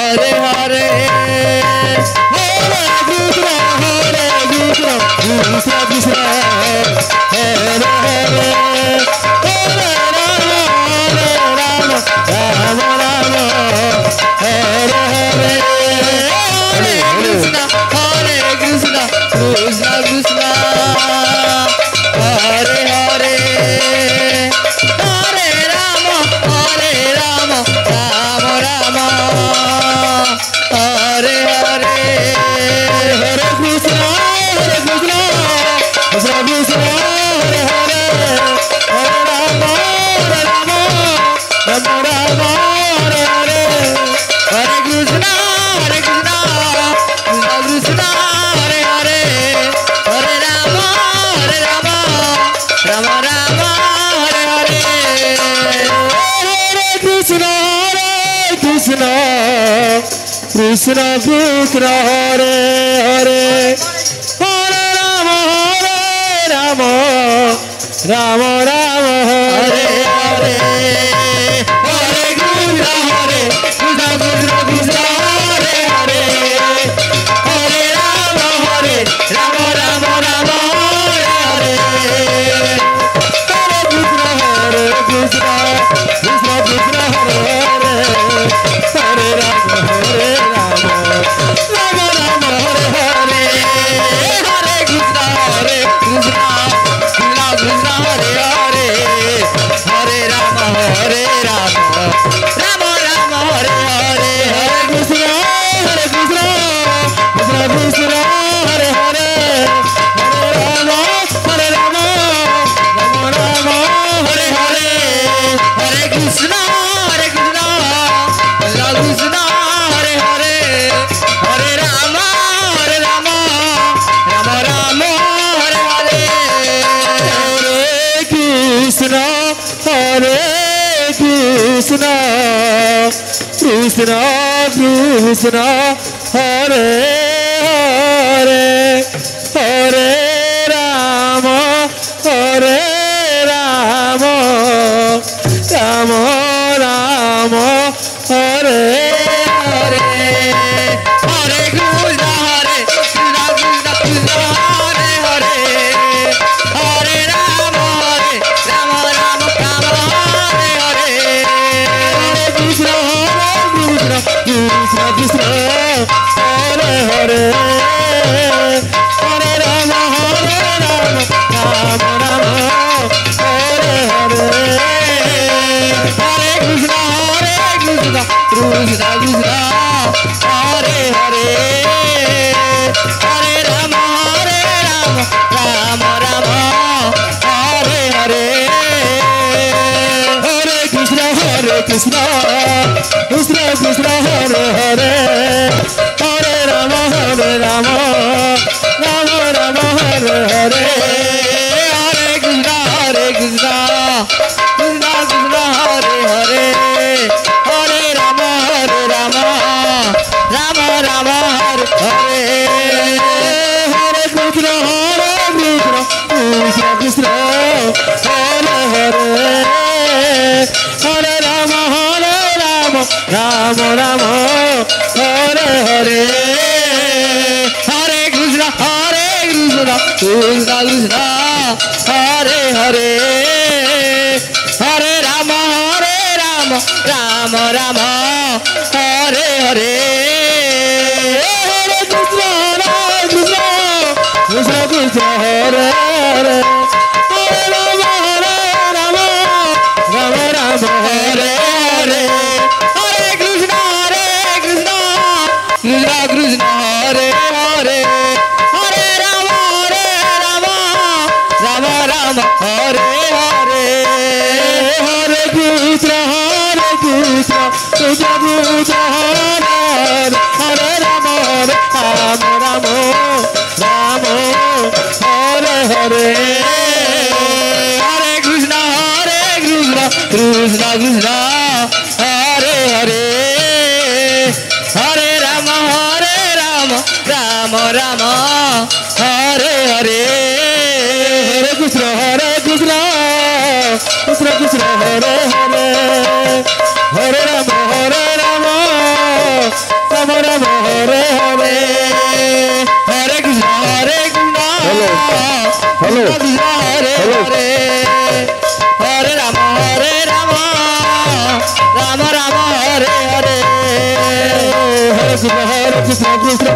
Hare Hare Krishna Krishna Hare Hare Hare Rama Rama Rama Hare Hare Hare Krishna Krishna Krishna Hare Hare Hare Rama Rama Rama Hare Hare Hare Krishna Krishna Krishna Hare Hare Hare Rama Rama Rama Hare Hare Hare Krishna Krishna Krishna Hare Hare Hare Rama Rama Rama Hare Hare Hare Krishna Krishna Krishna Krishna Hare Hare Hare Rama Rama Rama Hare Hare Hare Krishna Krishna Krishna Hare Hare Hare Rama Rama Rama Hare Hare Hare Krishna Krishna Krishna Krishna Hare Hare Hare Rama Rama Rama Hare Hare Hare Krishna Krishna Krishna Krishna Hare Hare Hare Rama Rama Rama Hare Hare Hare Krishna Krishna Krishna Krishna Hare Hare Hare Rama Rama Rama Hare Hare Hare Krishna Krishna Krishna Hare Hare Hare Rama Rama Rama Hare Hare Hare Krishna Krishna Krishna Krishna Hare Hare Hare Rama Rama Rama Rama Hare Hare Hare Krishna Krishna Krishna Hare Hare Hare Rama Rama Rama Hare Hare Hare Krishna Krishna Krishna Hare Hare Hare Rama Rama Rama Hare Hare Hare Krishna Krishna Krishna Hare Hare Hare Rama Rama Rama Hare Hare Hare Krishna Krishna Krishna Hare Hare Hare Rama Rama Rama Hare Hare Hare Krishna Krishna Krishna Hare Hare Hare Rama Rama Rama Hare Hare Hare Krishna Krishna Krishna Hare Hare Hare Rama Rama Rama Hare Hare Hare Krishna Krishna Krishna Hare Hare Hare Rama Rama Rama Hare Hare Hare Krishna Krishna Krishna Hare Hare Hare Rama Rama Rama Hare Hare Hare Krishna Krishna Krishna Hare Hare Hare Rama Rama Rama Hare Hare Hare Krishna Krishna Krishna Hare Hare Rama Rama Rama Hare Hare Hare Krishna Krishna Krishna Hare Hare Hare Rama Rama Rama Hare Hare Hare Krishna Krishna Krishna Hare Hare Hare Rama Rama Rama Hare Hare Hare Krishna Hello. Hello. Krishna Hare Hare Hare Rama Rama Rama Hare Hare Hare Krishna Krishna